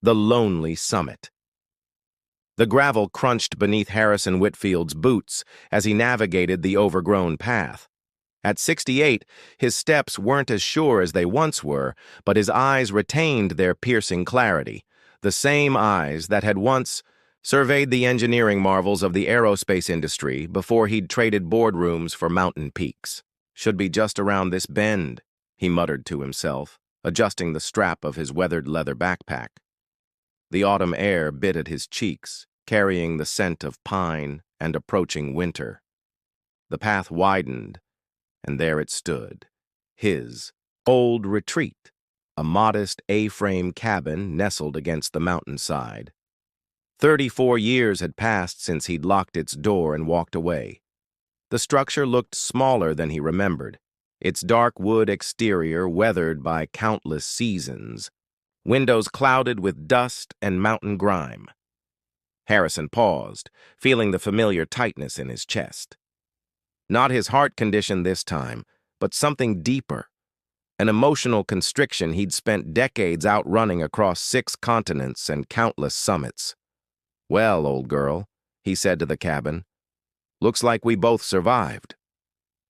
the lonely summit. The gravel crunched beneath Harrison Whitfield's boots as he navigated the overgrown path. At 68, his steps weren't as sure as they once were, but his eyes retained their piercing clarity, the same eyes that had once surveyed the engineering marvels of the aerospace industry before he'd traded boardrooms for mountain peaks. Should be just around this bend, he muttered to himself, adjusting the strap of his weathered leather backpack. The autumn air bit at his cheeks, carrying the scent of pine and approaching winter. The path widened, and there it stood, his old retreat, a modest A-frame cabin nestled against the mountainside. 34 years had passed since he'd locked its door and walked away. The structure looked smaller than he remembered, its dark wood exterior weathered by countless seasons, windows clouded with dust and mountain grime. Harrison paused, feeling the familiar tightness in his chest. Not his heart condition this time, but something deeper, an emotional constriction he'd spent decades outrunning across 6 continents and countless summits. "Well, old girl," he said to the cabin, "looks like we both survived."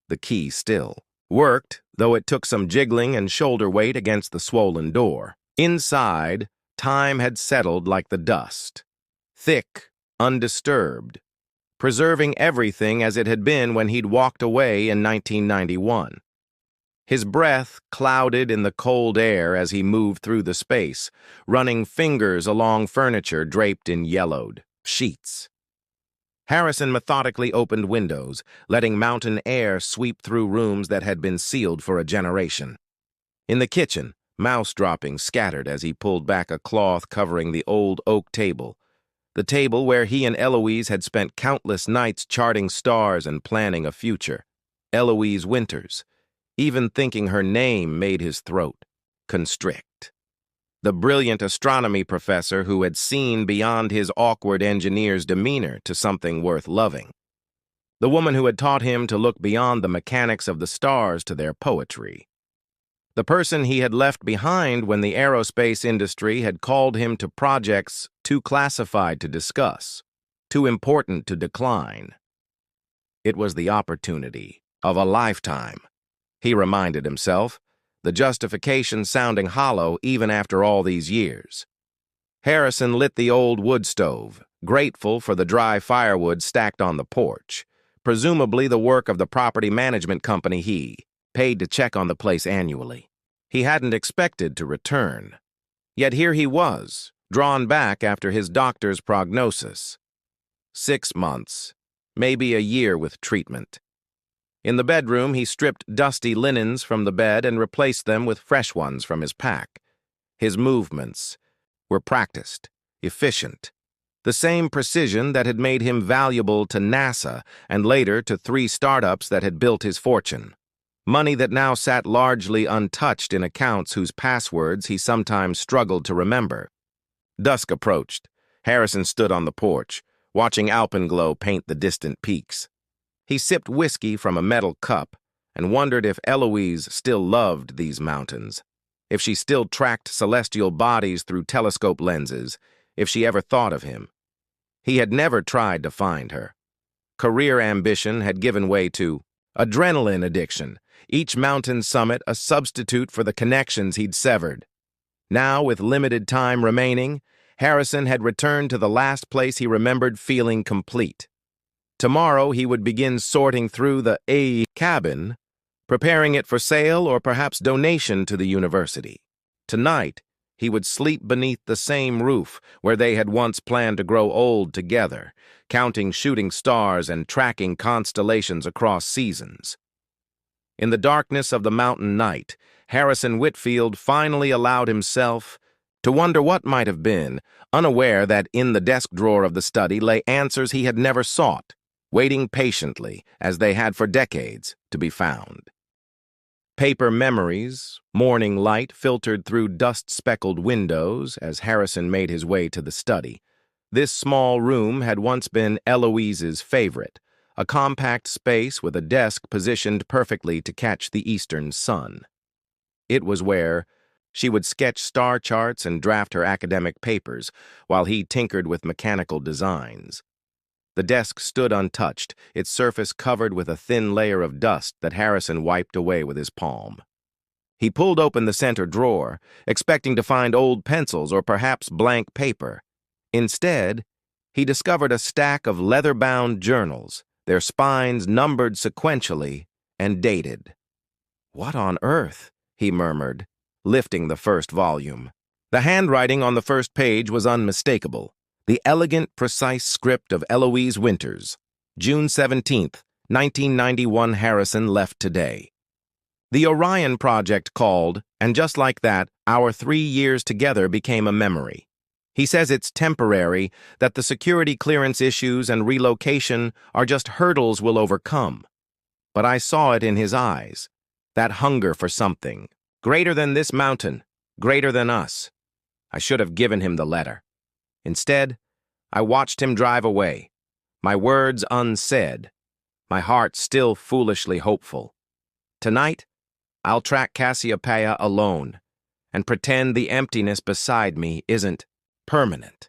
The key still worked, though it took some jiggling and shoulder weight against the swollen door. Inside, time had settled like the dust, thick, undisturbed, preserving everything as it had been when he'd walked away in 1991. His breath clouded in the cold air as he moved through the space, running fingers along furniture draped in yellowed sheets. Harrison methodically opened windows, letting mountain air sweep through rooms that had been sealed for a generation. In the kitchen, mouse droppings scattered as he pulled back a cloth covering the old oak table, the table where he and Eloise had spent countless nights charting stars and planning a future. Eloise Winters. Even thinking her name made his throat constrict. The brilliant astronomy professor who had seen beyond his awkward engineer's demeanor to something worth loving. The woman who had taught him to look beyond the mechanics of the stars to their poetry. The person he had left behind when the aerospace industry had called him to projects too classified to discuss, too important to decline. It was the opportunity of a lifetime, he reminded himself, the justification sounding hollow even after all these years. Harrison lit the old wood stove, grateful for the dry firewood stacked on the porch, presumably the work of the property management company he paid to check on the place annually. He hadn't expected to return. Yet here he was, drawn back after his doctor's prognosis. 6 months, maybe a year with treatment. In the bedroom, he stripped dusty linens from the bed and replaced them with fresh ones from his pack. His movements were practiced, efficient, the same precision that had made him valuable to NASA and later to 3 startups that had built his fortune. Money that now sat largely untouched in accounts whose passwords he sometimes struggled to remember. Dusk approached. Harrison stood on the porch, watching alpenglow paint the distant peaks. He sipped whiskey from a metal cup and wondered if Eloise still loved these mountains, if she still tracked celestial bodies through telescope lenses, if she ever thought of him. He had never tried to find her. Career ambition had given way to adrenaline addiction, each mountain summit a substitute for the connections he'd severed. Now, with limited time remaining, Harrison had returned to the last place he remembered feeling complete. Tomorrow he would begin sorting through the cabin, preparing it for sale or perhaps donation to the university. Tonight, he would sleep beneath the same roof where they had once planned to grow old together, counting shooting stars and tracking constellations across seasons. In the darkness of the mountain night, Harrison Whitfield finally allowed himself to wonder what might have been, unaware that in the desk drawer of the study lay answers he had never sought, waiting patiently, as they had for decades, to be found. Paper memories, morning light filtered through dust-speckled windows as Harrison made his way to the study. This small room had once been Eloise's favorite, a compact space with a desk positioned perfectly to catch the eastern sun. It was where She would sketch star charts and draft her academic papers, while he tinkered with mechanical designs. The desk stood untouched, its surface covered with a thin layer of dust that Harrison wiped away with his palm. He pulled open the center drawer, expecting to find old pencils or perhaps blank paper. Instead, he discovered a stack of leather-bound journals, their spines numbered sequentially and dated. "What on earth?" he murmured, lifting the first volume. The handwriting on the first page was unmistakable. The elegant, precise script of Eloise Winters. June 17th, 1991, Harrison left today. The Orion Project called, and just like that, our 3 years together became a memory. He says it's temporary, that the security clearance issues and relocation are just hurdles we'll overcome. But I saw it in his eyes, that hunger for something, greater than this mountain, greater than us. I should have given him the letter. Instead, I watched him drive away, my words unsaid, my heart still foolishly hopeful. Tonight, I'll track Cassiopeia alone and pretend the emptiness beside me isn't permanent.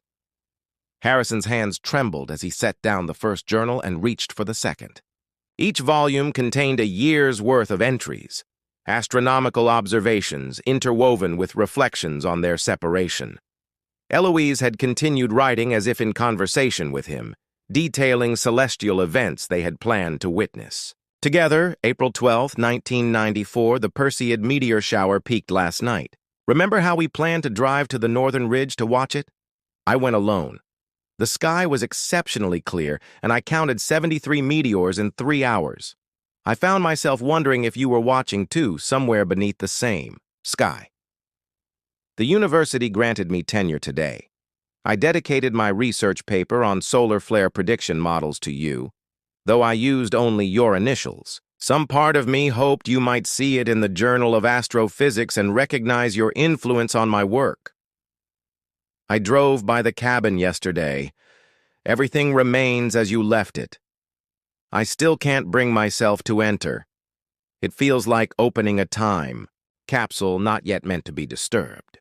Harrison's hands trembled as he set down the first journal and reached for the second. Each volume contained a year's worth of entries, astronomical observations interwoven with reflections on their separation. Eloise had continued writing as if in conversation with him, detailing celestial events they had planned to witness. Together, April 12, 1994, the Perseid meteor shower peaked last night. Remember how we planned to drive to the northern ridge to watch it? I went alone. The sky was exceptionally clear, and I counted 73 meteors in 3 hours. I found myself wondering if you were watching too, somewhere beneath the same sky. The university granted me tenure today. I dedicated my research paper on solar flare prediction models to you, though I used only your initials. Some part of me hoped you might see it in the Journal of Astrophysics and recognize your influence on my work. I drove by the cabin yesterday. Everything remains as you left it. I still can't bring myself to enter. It feels like opening a time capsule not yet meant to be disturbed.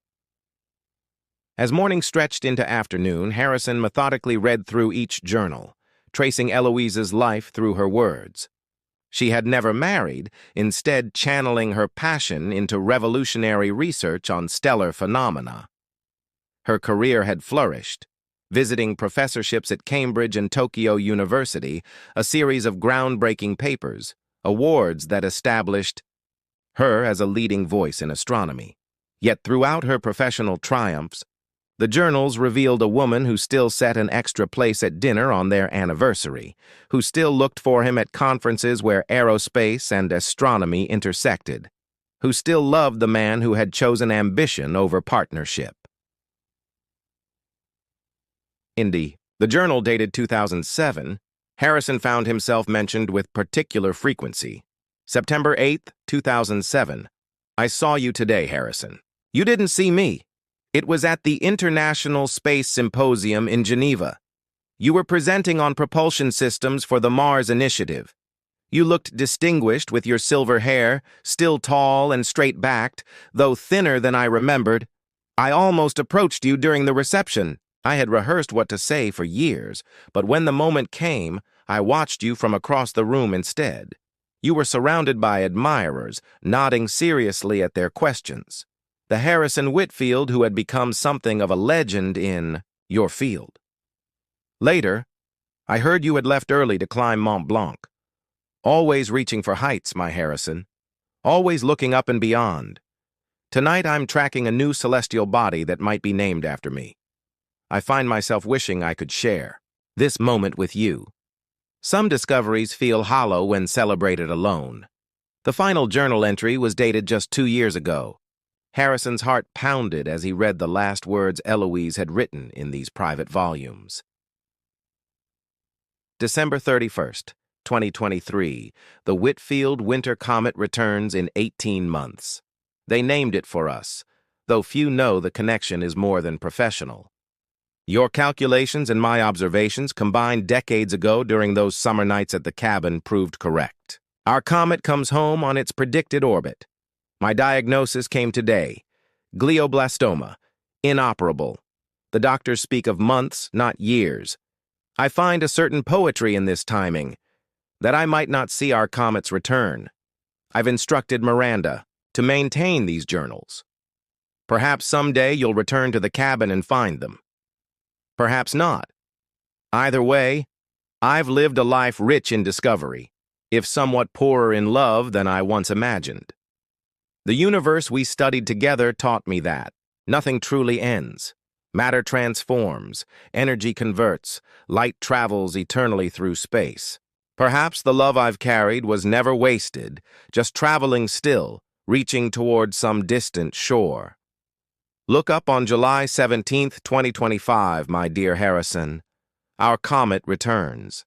As morning stretched into afternoon, Harrison methodically read through each journal, tracing Eloise's life through her words. She had never married, instead channeling her passion into revolutionary research on stellar phenomena. Her career had flourished, visiting professorships at Cambridge and Tokyo University, a series of groundbreaking papers, awards that established her as a leading voice in astronomy. Yet throughout her professional triumphs, the journals revealed a woman who still set an extra place at dinner on their anniversary, who still looked for him at conferences where aerospace and astronomy intersected, who still loved the man who had chosen ambition over partnership. In the journal dated 2007, Harrison found himself mentioned with particular frequency. September 8th, 2007. I saw you today, Harrison. You didn't see me. It was at the International Space Symposium in Geneva. You were presenting on propulsion systems for the Mars Initiative. You looked distinguished with your silver hair, still tall and straight-backed, though thinner than I remembered. I almost approached you during the reception. I had rehearsed what to say for years, but when the moment came, I watched you from across the room instead. You were surrounded by admirers, nodding seriously at their questions. The Harrison Whitfield who had become something of a legend in your field. Later, I heard you had left early to climb Mont Blanc. Always reaching for heights, my Harrison. Always looking up and beyond. Tonight I'm tracking a new celestial body that might be named after me. I find myself wishing I could share this moment with you. Some discoveries feel hollow when celebrated alone. The final journal entry was dated just 2 years ago. Harrison's heart pounded as he read the last words Eloise had written in these private volumes. December 31st, 2023. The Whitfield Winter Comet returns in 18 months. They named it for us, though few know the connection is more than professional. Your calculations and my observations combined decades ago during those summer nights at the cabin proved correct. Our comet comes home on its predicted orbit. My diagnosis came today. Glioblastoma. Inoperable. The doctors speak of months, not years. I find a certain poetry in this timing, that I might not see our comet's return. I've instructed Miranda to maintain these journals. Perhaps someday you'll return to the cabin and find them. Perhaps not. Either way, I've lived a life rich in discovery, if somewhat poorer in love than I once imagined. The universe we studied together taught me that nothing truly ends. Matter transforms, energy converts, light travels eternally through space. Perhaps the love I've carried was never wasted, just traveling still, reaching toward some distant shore. Look up on July 17th, 2025, my dear Harrison. Our comet returns.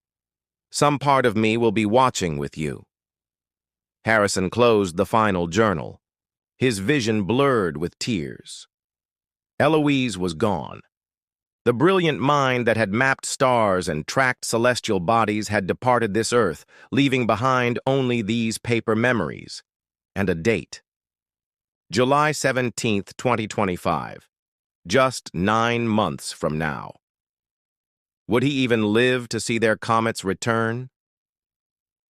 Some part of me will be watching with you. Harrison closed the final journal, his vision blurred with tears. Eloise was gone. The brilliant mind that had mapped stars and tracked celestial bodies had departed this earth, leaving behind only these paper memories and a date. July 17th, 2025. Just 9 months from now. Would he even live to see their comet's return?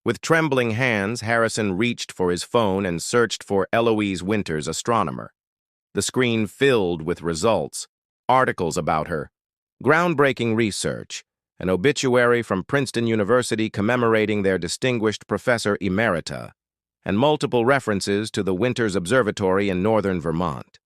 With trembling hands, Harrison reached for his phone and searched for Eloise Winters, astronomer. The screen filled with results, articles about her, groundbreaking research, an obituary from Princeton University commemorating their distinguished professor emerita, and multiple references to the Winters Observatory in northern Vermont.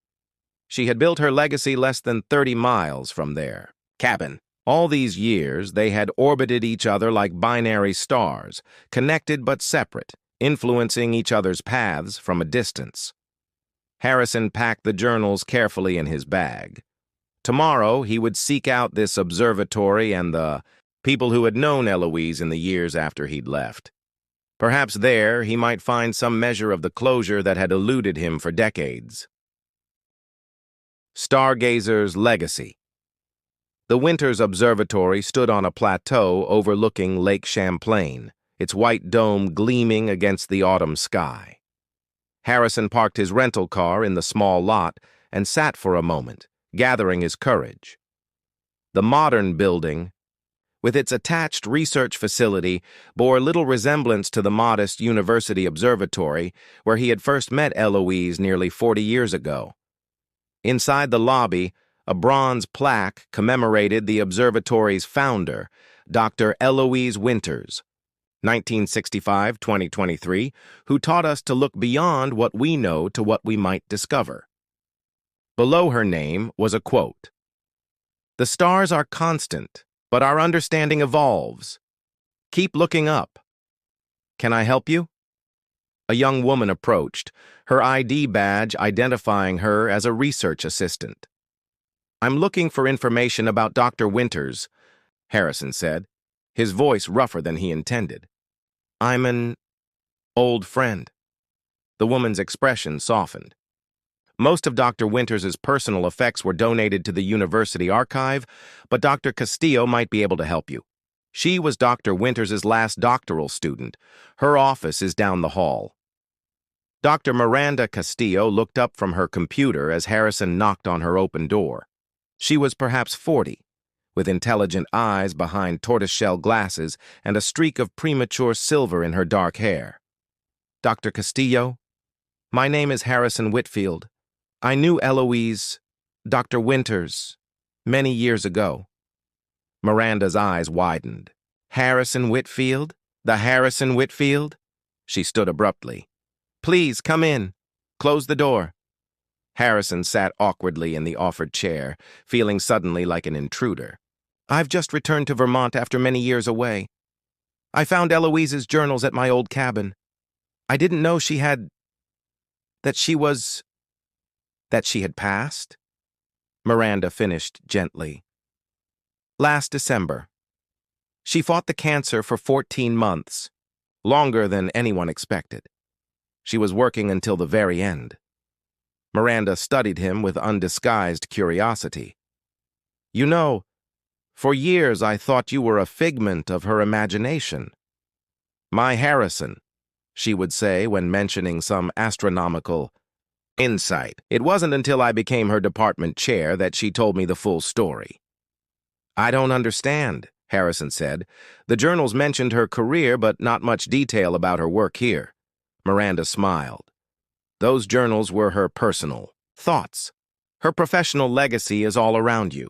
She had built her legacy less than 30 miles from their cabin. All these years, they had orbited each other like binary stars, connected but separate, influencing each other's paths from a distance. Harrison packed the journals carefully in his bag. Tomorrow, he would seek out this observatory and the people who had known Eloise in the years after he'd left. Perhaps there he might find some measure of the closure that had eluded him for decades. Stargazer's Legacy. The Winters Observatory stood on a plateau overlooking Lake Champlain, its white dome gleaming against the autumn sky. Harrison parked his rental car in the small lot and sat for a moment, gathering his courage. The modern building, with its attached research facility, bore little resemblance to the modest university observatory where he had first met Eloise nearly 40 years ago. Inside the lobby, a bronze plaque commemorated the observatory's founder, Dr. Eloise Winters, 1965-2023, who taught us to look beyond what we know to what we might discover. Below her name was a quote. "The stars are constant, but our understanding evolves. Keep looking up. Can I help you?" A young woman approached, her ID badge identifying her as a research assistant. "I'm looking for information about Dr. Winters," Harrison said, his voice rougher than he intended. "I'm an old friend." The woman's expression softened. Most of Dr. Winters's personal effects were donated to the university archive, but Dr. Castillo might be able to help you. She was Dr. Winters's last doctoral student. Her office is down the hall. Dr. Miranda Castillo looked up from her computer as Harrison knocked on her open door. She was perhaps 40, with intelligent eyes behind tortoiseshell glasses and a streak of premature silver in her dark hair. "Dr. Castillo, my name is Harrison Whitfield. I knew Eloise, Dr. Winters, many years ago." Miranda's eyes widened. "Harrison Whitfield? The Harrison Whitfield?" She stood abruptly. "Please, come in. Close the door." Harrison sat awkwardly in the offered chair, feeling suddenly like an intruder. "I've just returned to Vermont after many years away. I found Eloise's journals at my old cabin. I didn't know she had... that she had passed?" Miranda finished gently. "Last December. She fought the cancer for 14 months, longer than anyone expected. She was working until the very end." Miranda studied him with undisguised curiosity. "You know, for years I thought you were a figment of her imagination." "My Harrison," she would say when mentioning some astronomical Insight. It wasn't until I became her department chair that she told me the full story. I don't understand, Harrison said. The journals mentioned her career, but not much detail about her work here. Miranda smiled. Those journals were her personal thoughts. Her professional legacy is all around you.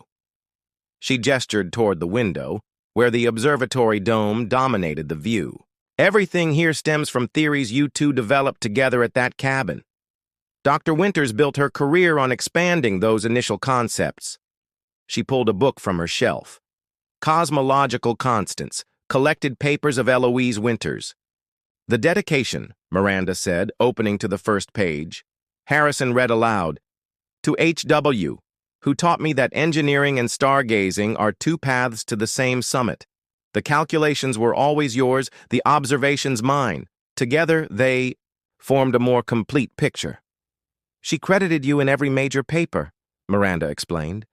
She gestured toward the window, where the observatory dome dominated the view. Everything here stems from theories you two developed together at that cabin. Dr. Winters built her career on expanding those initial concepts. She pulled a book from her shelf. Cosmological Constants, Collected Papers of Eloise Winters. The dedication, Miranda said, opening to the first page. Harrison read aloud, to H.W., who taught me that engineering and stargazing are two paths to the same summit. The calculations were always yours, the observations mine. Together, they formed a more complete picture. She credited you in every major paper, Miranda explained.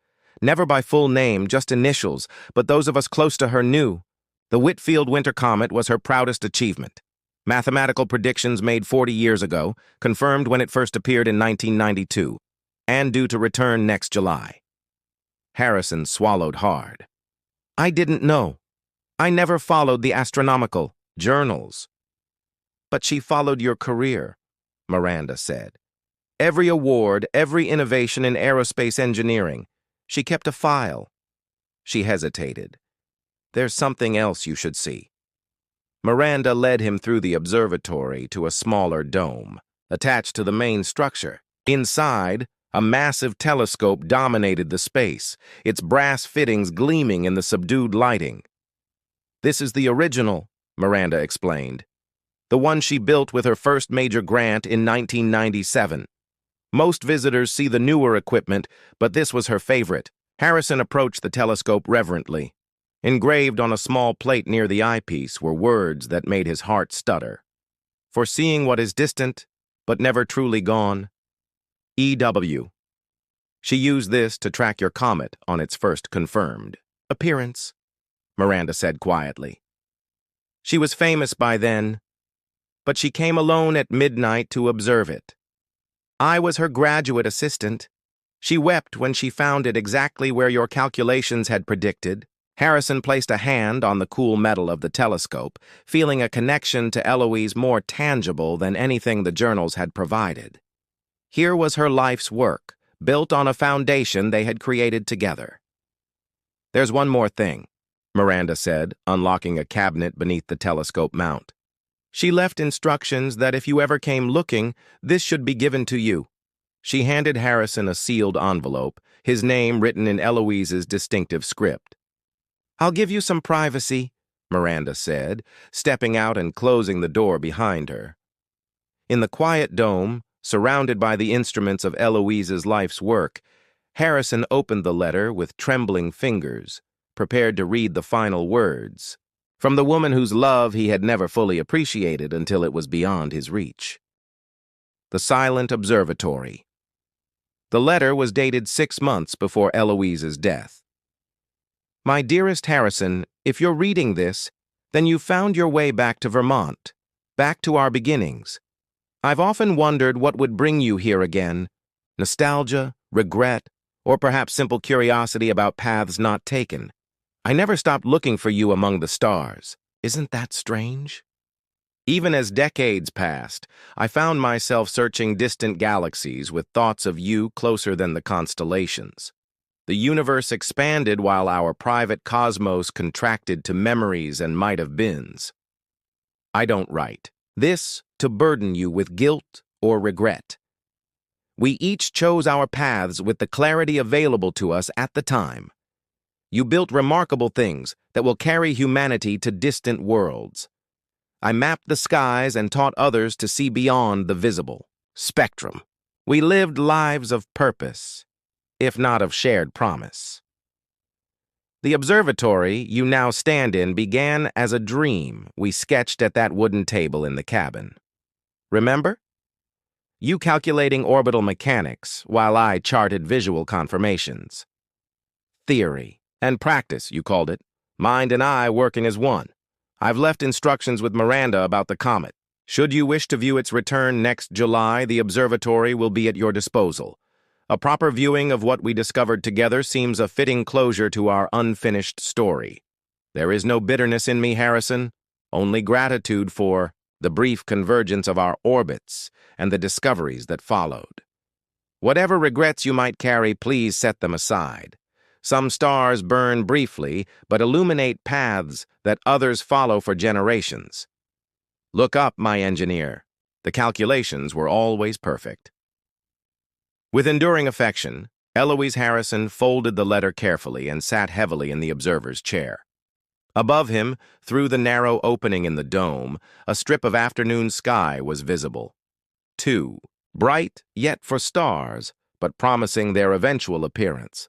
Never by full name, just initials, but those of us close to her knew. The Whitfield Winter Comet was her proudest achievement. Mathematical predictions made 40 years ago, confirmed when it first appeared in 1992, and due to return next July. Harrison swallowed hard. I didn't know. I never followed the astronomical journals. But she followed your career, Miranda said. Every award, every innovation in aerospace engineering. She kept a file. She hesitated. There's something else you should see. Miranda led him through the observatory to a smaller dome, attached to the main structure. Inside, a massive telescope dominated the space, its brass fittings gleaming in the subdued lighting. This is the original, Miranda explained. The one she built with her first major grant in 1997. Most visitors see the newer equipment, but this was her favorite. Harrison approached the telescope reverently. Engraved on a small plate near the eyepiece were words that made his heart stutter. Foreseeing what is distant, but never truly gone. E.W. She used this to track your comet on its first confirmed appearance, Miranda said quietly. She was famous by then, but she came alone at midnight to observe it. I was her graduate assistant. She wept when she found it exactly where your calculations had predicted. Harrison placed a hand on the cool metal of the telescope, feeling a connection to Eloise more tangible than anything the journals had provided. Here was her life's work, built on a foundation they had created together. There's one more thing, Miranda said, unlocking a cabinet beneath the telescope mount. She left instructions that if you ever came looking, this should be given to you. She handed Harrison a sealed envelope, his name written in Eloise's distinctive script. I'll give you some privacy, Miranda said, stepping out and closing the door behind her. In the quiet dome, surrounded by the instruments of Eloise's life's work, Harrison opened the letter with trembling fingers, prepared to read the final words, from the woman whose love he had never fully appreciated until it was beyond his reach. The Silent Observatory. The letter was dated 6 months before Eloise's death. My dearest Harrison, if you're reading this, then you've found your way back to Vermont, back to our beginnings. I've often wondered what would bring you here again. Nostalgia, regret, or perhaps simple curiosity about paths not taken. I never stopped looking for you among the stars. Isn't that strange? Even as decades passed, I found myself searching distant galaxies with thoughts of you closer than the constellations. The universe expanded while our private cosmos contracted to memories and might-have-beens. I don't write this to burden you with guilt or regret. We each chose our paths with the clarity available to us at the time. You built remarkable things that will carry humanity to distant worlds. I mapped the skies and taught others to see beyond the visible spectrum. We lived lives of purpose, if not of shared promise. The observatory you now stand in began as a dream we sketched at that wooden table in the cabin. Remember? You calculating orbital mechanics while I charted visual confirmations. Theory and practice, you called it. Mind and I working as one. I've left instructions with Miranda about the comet. Should you wish to view its return next July, the observatory will be at your disposal. A proper viewing of what we discovered together seems a fitting closure to our unfinished story. There is no bitterness in me, Harrison, only gratitude for the brief convergence of our orbits and the discoveries that followed. Whatever regrets you might carry, please set them aside. Some stars burn briefly, but illuminate paths that others follow for generations. Look up, my engineer. The calculations were always perfect. With enduring affection, Eloise Harrison folded the letter carefully and sat heavily in the observer's chair. Above him, through the narrow opening in the dome, a strip of afternoon sky was visible. Two, bright yet for stars, but promising their eventual appearance.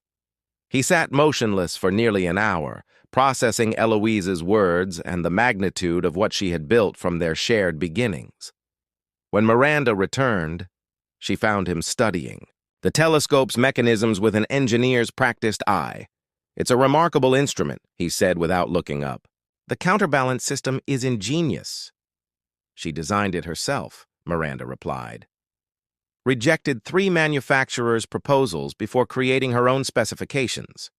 He sat motionless for nearly an hour, processing Eloise's words and the magnitude of what she had built from their shared beginnings. When Miranda returned, she found him studying the telescope's mechanisms with an engineer's practiced eye. "It's a remarkable instrument," he said without looking up. "The counterbalance system is ingenious." "She designed it herself," Miranda replied. "Rejected 3 manufacturers' proposals before creating her own specifications."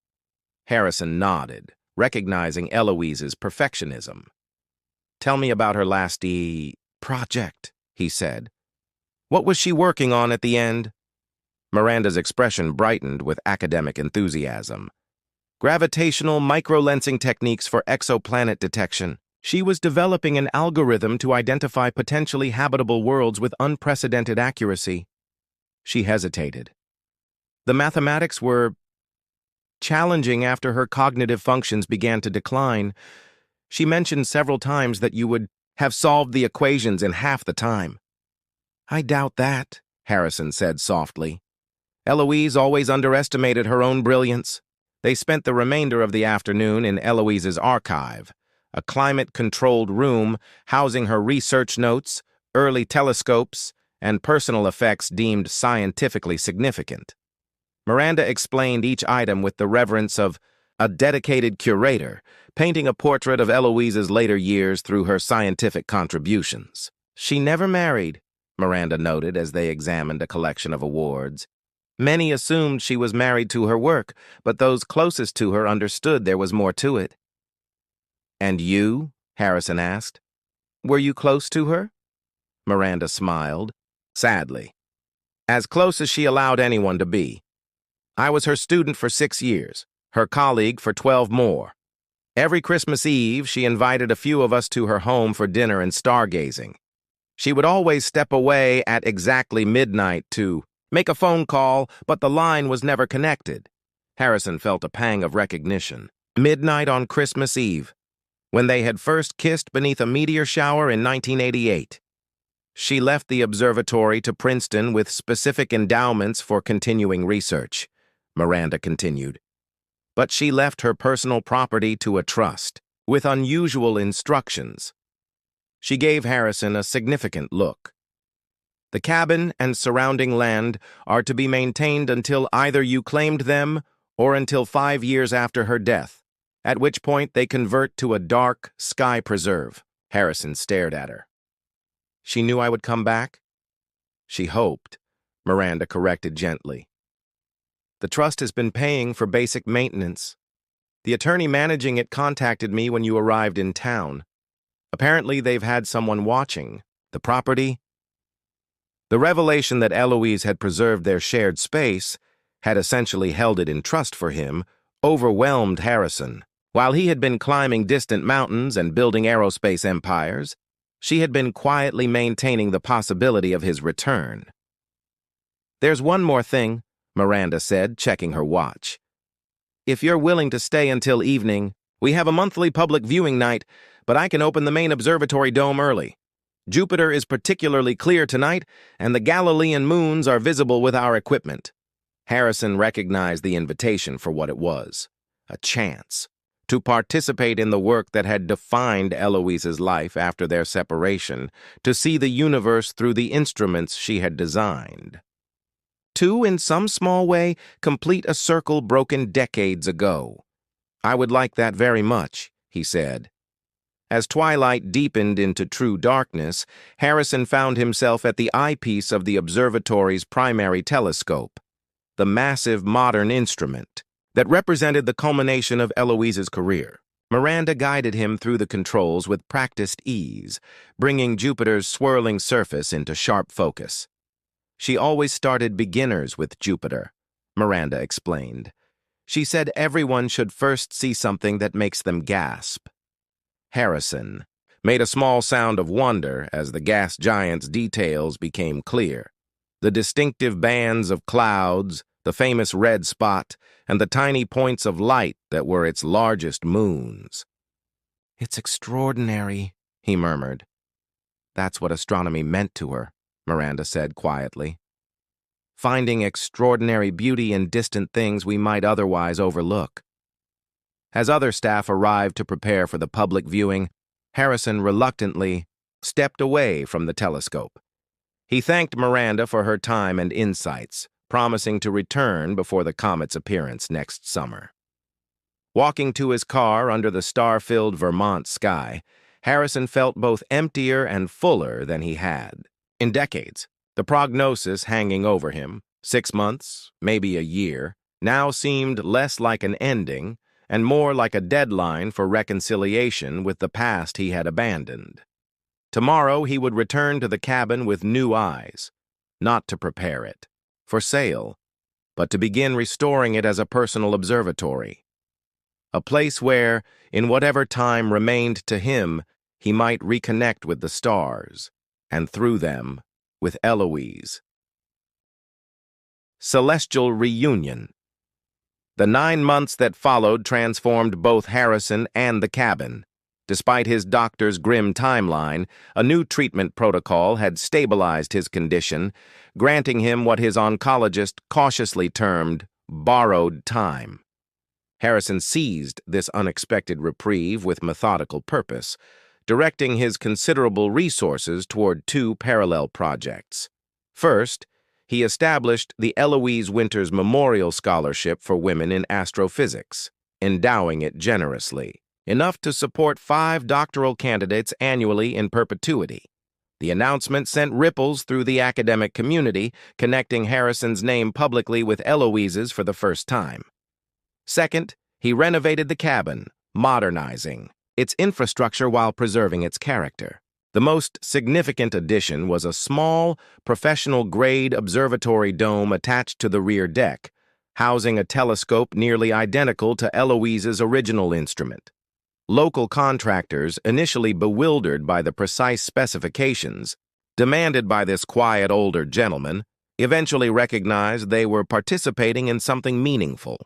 Harrison nodded, recognizing Eloise's perfectionism. "Tell me about her last project," he said. "What was she working on at the end?" Miranda's expression brightened with academic enthusiasm. "Gravitational microlensing techniques for exoplanet detection. She was developing an algorithm to identify potentially habitable worlds with unprecedented accuracy." She hesitated. "The mathematics were challenging after her cognitive functions began to decline. She mentioned several times that you would have solved the equations in half the time." "I doubt that," Harrison said softly. Eloise always underestimated her own brilliance. They spent the remainder of the afternoon in Eloise's archive, a climate-controlled room housing her research notes, early telescopes, and personal effects deemed scientifically significant. Miranda explained each item with the reverence of a dedicated curator, painting a portrait of Eloise's later years through her scientific contributions. "She never married," Miranda noted as they examined a collection of awards. "Many assumed she was married to her work, but those closest to her understood there was more to it." "And you?" Harrison asked. "Were you close to her?" Miranda smiled, sadly. "As close as she allowed anyone to be. I was her student for 6 years, her colleague for 12 more. Every Christmas Eve, she invited a few of us to her home for dinner and stargazing. She would always step away at exactly midnight to make a phone call, but the line was never connected." Harrison felt a pang of recognition. Midnight on Christmas Eve, when they had first kissed beneath a meteor shower in 1988. She left the observatory to Princeton with specific endowments for continuing research, Miranda continued. But she left her personal property to a trust, with unusual instructions. She gave Harrison a significant look. "The cabin and surrounding land are to be maintained until either you claimed them or until 5 years after her death, at which point they convert to a dark sky preserve." Harrison stared at her. "She knew I would come back?" "She hoped," Miranda corrected gently. "The trust has been paying for basic maintenance. The attorney managing it contacted me when you arrived in town. Apparently they've had someone watching the property." The revelation that Eloise had preserved their shared space, had essentially held it in trust for him, overwhelmed Harrison. While he had been climbing distant mountains and building aerospace empires, she had been quietly maintaining the possibility of his return. "There's one more thing," Miranda said, checking her watch. "If you're willing to stay until evening, we have a monthly public viewing night, but I can open the main observatory dome early. Jupiter is particularly clear tonight, and the Galilean moons are visible with our equipment." Harrison recognized the invitation for what it was, a chance to participate in the work that had defined Eloise's life after their separation, to see the universe through the instruments she had designed. To, in some small way, complete a circle broken decades ago. "I would like that very much," he said. As twilight deepened into true darkness, Harrison found himself at the eyepiece of the observatory's primary telescope, the massive modern instrument that represented the culmination of Eloise's career. Miranda guided him through the controls with practiced ease, bringing Jupiter's swirling surface into sharp focus. She always started beginners with Jupiter, Miranda explained. She said everyone should first see something that makes them gasp. Harrison made a small sound of wonder as the gas giant's details became clear. The distinctive bands of clouds, the famous red spot, and the tiny points of light that were its largest moons. "It's extraordinary," he murmured. "That's what astronomy meant to her," Miranda said quietly. "Finding extraordinary beauty in distant things we might otherwise overlook." As other staff arrived to prepare for the public viewing, Harrison reluctantly stepped away from the telescope. He thanked Miranda for her time and insights, promising to return before the comet's appearance next summer. Walking to his car under the star-filled Vermont sky, Harrison felt both emptier and fuller than he had in decades. The prognosis hanging over him, 6 months, maybe a year, now seemed less like an ending and more like a deadline for reconciliation with the past he had abandoned. Tomorrow he would return to the cabin with new eyes, not to prepare it for sale, but to begin restoring it as a personal observatory. A place where, in whatever time remained to him, he might reconnect with the stars, and through them, with Eloise. Celestial Reunion. The 9 months that followed transformed both Harrison and the cabin. Despite his doctor's grim timeline, a new treatment protocol had stabilized his condition, granting him what his oncologist cautiously termed borrowed time. Harrison seized this unexpected reprieve with methodical purpose, directing his considerable resources toward 2 parallel projects. First, he established the Eloise Winters Memorial Scholarship for Women in Astrophysics, endowing it generously, enough to support 5 doctoral candidates annually in perpetuity. The announcement sent ripples through the academic community, connecting Harrison's name publicly with Eloise's for the first time. Second, he renovated the cabin, modernizing its infrastructure while preserving its character. The most significant addition was a small, professional-grade observatory dome attached to the rear deck, housing a telescope nearly identical to Eloise's original instrument. Local contractors, initially bewildered by the precise specifications demanded by this quiet older gentleman, eventually recognized they were participating in something meaningful.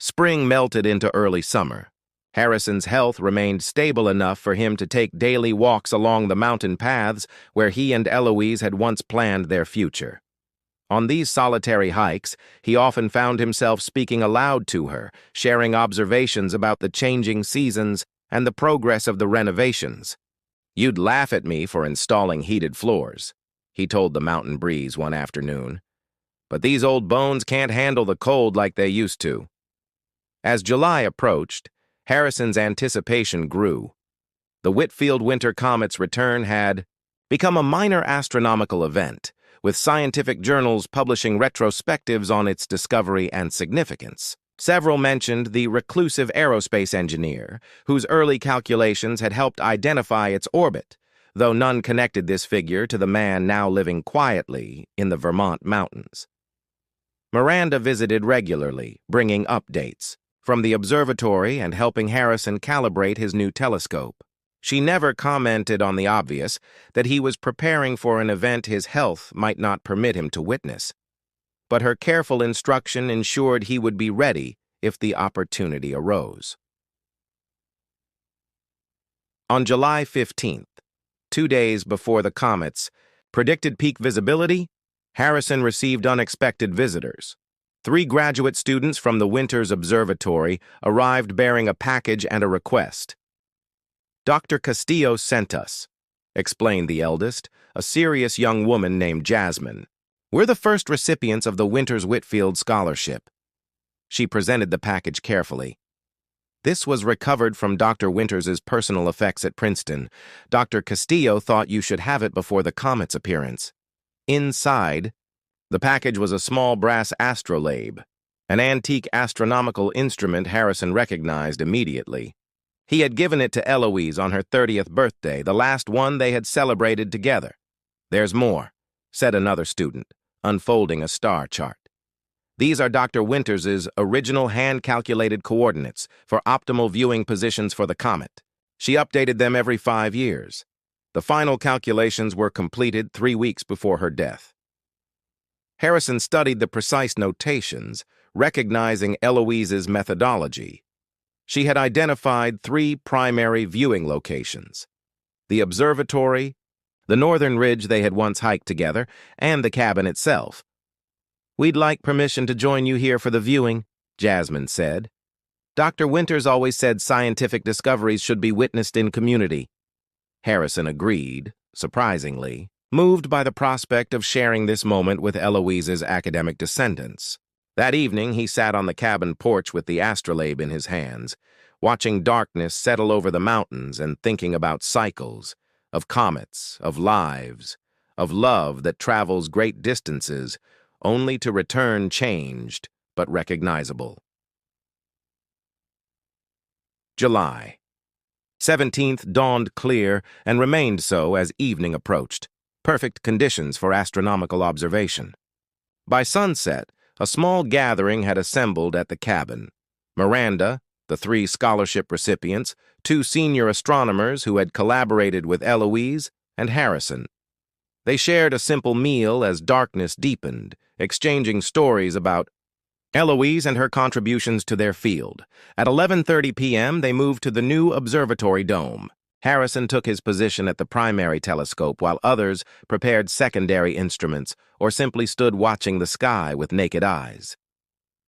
Spring melted into early summer. Harrison's health remained stable enough for him to take daily walks along the mountain paths where he and Eloise had once planned their future. On these solitary hikes, he often found himself speaking aloud to her, sharing observations about the changing seasons and the progress of the renovations. "You'd laugh at me for installing heated floors," he told the mountain breeze one afternoon. "But these old bones can't handle the cold like they used to." As July approached, Harrison's anticipation grew. The Whitfield winter comet's return had become a minor astronomical event, with scientific journals publishing retrospectives on its discovery and significance. Several mentioned the reclusive aerospace engineer, whose early calculations had helped identify its orbit, though none connected this figure to the man now living quietly in the Vermont mountains. Miranda visited regularly, bringing updates from the observatory and helping Harrison calibrate his new telescope. She never commented on the obvious, that he was preparing for an event his health might not permit him to witness. But her careful instruction ensured he would be ready if the opportunity arose. On July 15th, 2 days before the comet's predicted peak visibility, Harrison received unexpected visitors. 3 graduate students from the Winters Observatory arrived bearing a package and a request. "Dr. Castillo sent us," explained the eldest, a serious young woman named Jasmine. "We're the first recipients of the Winters Whitfield Scholarship." She presented the package carefully. This was recovered from Dr. Winters's personal effects at Princeton. Dr. Castillo thought you should have it before the comet's appearance. Inside, the package was a small brass astrolabe, an antique astronomical instrument Harrison recognized immediately. He had given it to Eloise on her 30th birthday, the last one they had celebrated together. "There's more," said another student, unfolding a star chart. "These are Dr. Winters's original hand-calculated coordinates for optimal viewing positions for the comet. She updated them every 5 years. The final calculations were completed 3 weeks before her death." Harrison studied the precise notations, recognizing Eloise's methodology. She had identified 3 primary viewing locations: the observatory, the northern ridge they had once hiked together, and the cabin itself. "We'd like permission to join you here for the viewing," Jasmine said. "Dr. Winters always said scientific discoveries should be witnessed in community." Harrison agreed, surprisingly, moved by the prospect of sharing this moment with Eloise's academic descendants. That evening, he sat on the cabin porch with the astrolabe in his hands, watching darkness settle over the mountains and thinking about cycles, of comets, of lives, of love that travels great distances, only to return changed but recognizable. July 17th dawned clear and remained so as evening approached, perfect conditions for astronomical observation. By sunset, a small gathering had assembled at the cabin. Miranda, the 3 scholarship recipients, 2 senior astronomers who had collaborated with Eloise, and Harrison. They shared a simple meal as darkness deepened, exchanging stories about Eloise and her contributions to their field. At 11:30 p.m., they moved to the new observatory dome. Harrison took his position at the primary telescope while others prepared secondary instruments or simply stood watching the sky with naked eyes.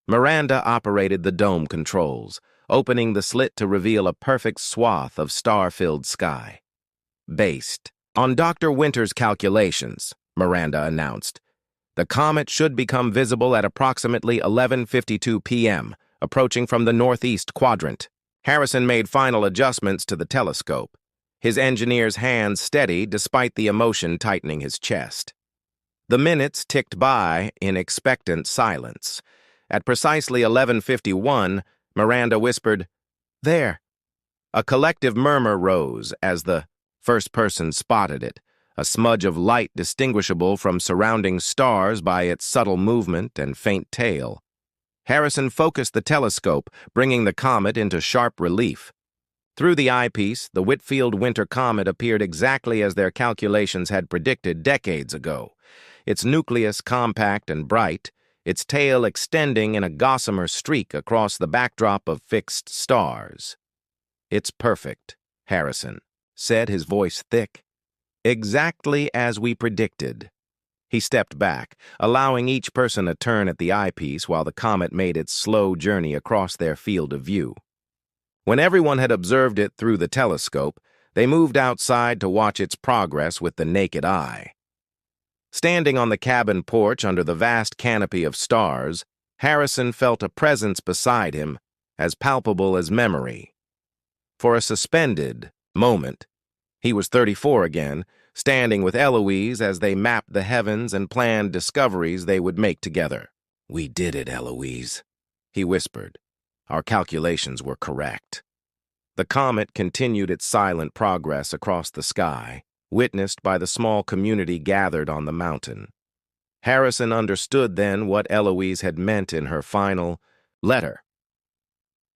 Miranda operated the dome controls, opening the slit to reveal a perfect swath of star-filled sky. "Based on Dr. Winter's calculations," Miranda announced, "the comet should become visible at approximately 11:52 p.m., approaching from the northeast quadrant." Harrison made final adjustments to the telescope, his engineer's hands steady despite the emotion tightening his chest. The minutes ticked by in expectant silence. At precisely 11:51, Miranda whispered, "There." A collective murmur rose as the first person spotted it, a smudge of light distinguishable from surrounding stars by its subtle movement and faint tail. Harrison focused the telescope, bringing the comet into sharp relief. Through the eyepiece, the Whitfield winter comet appeared exactly as their calculations had predicted decades ago, its nucleus compact and bright, its tail extending in a gossamer streak across the backdrop of fixed stars. "It's perfect," Harrison said, his voice thick. "Exactly as we predicted." He stepped back, allowing each person a turn at the eyepiece while the comet made its slow journey across their field of view. When everyone had observed it through the telescope, they moved outside to watch its progress with the naked eye. Standing on the cabin porch under the vast canopy of stars, Harrison felt a presence beside him, as palpable as memory. For a suspended moment, he was 34 again, standing with Eloise as they mapped the heavens and planned discoveries they would make together. "We did it, Eloise," he whispered. "Our calculations were correct." The comet continued its silent progress across the sky, witnessed by the small community gathered on the mountain. Harrison understood then what Eloise had meant in her final letter.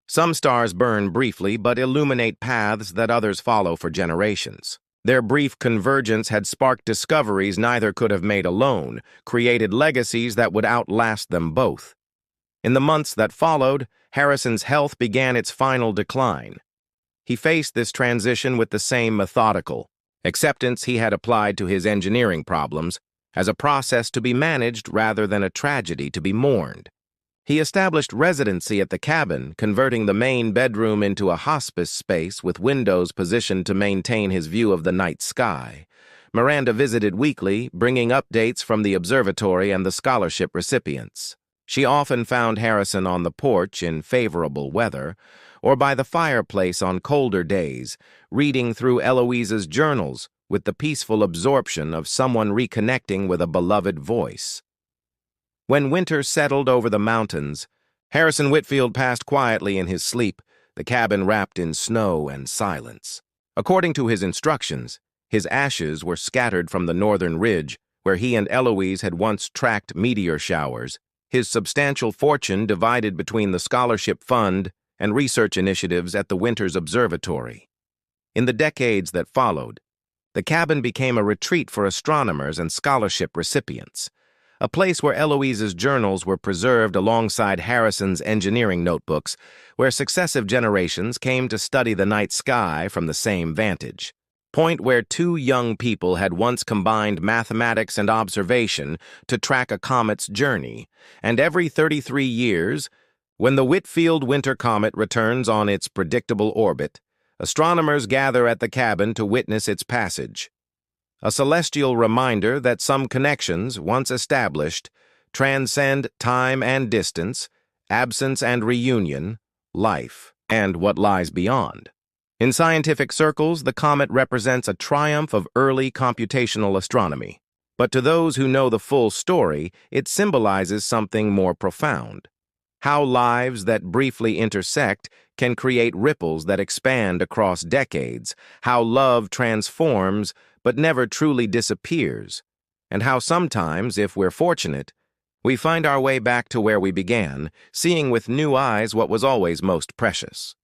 Some stars burn briefly but illuminate paths that others follow for generations. Their brief convergence had sparked discoveries neither could have made alone, created legacies that would outlast them both. In the months that followed, Harrison's health began its final decline. He faced this transition with the same methodical acceptance he had applied to his engineering problems, as a process to be managed rather than a tragedy to be mourned. He established residency at the cabin, converting the main bedroom into a hospice space with windows positioned to maintain his view of the night sky. Miranda visited weekly, bringing updates from the observatory and the scholarship recipients. She often found Harrison on the porch in favorable weather, or by the fireplace on colder days, reading through Eloise's journals with the peaceful absorption of someone reconnecting with a beloved voice. When winter settled over the mountains, Harrison Whitfield passed quietly in his sleep, the cabin wrapped in snow and silence. According to his instructions, his ashes were scattered from the northern ridge, where he and Eloise had once tracked meteor showers, his substantial fortune divided between the scholarship fund and research initiatives at the Winters Observatory. In the decades that followed, the cabin became a retreat for astronomers and scholarship recipients, a place where Eloise's journals were preserved alongside Harrison's engineering notebooks, where successive generations came to study the night sky from the same vantage point, where two young people had once combined mathematics and observation to track a comet's journey, and every 33 years, when the Whitfield winter comet returns on its predictable orbit, astronomers gather at the cabin to witness its passage. A celestial reminder that some connections, once established, transcend time and distance, absence and reunion, life, and what lies beyond. In scientific circles, the comet represents a triumph of early computational astronomy. But to those who know the full story, it symbolizes something more profound. How lives that briefly intersect can create ripples that expand across decades, how love transforms but never truly disappears, and how sometimes, if we're fortunate, we find our way back to where we began, seeing with new eyes what was always most precious.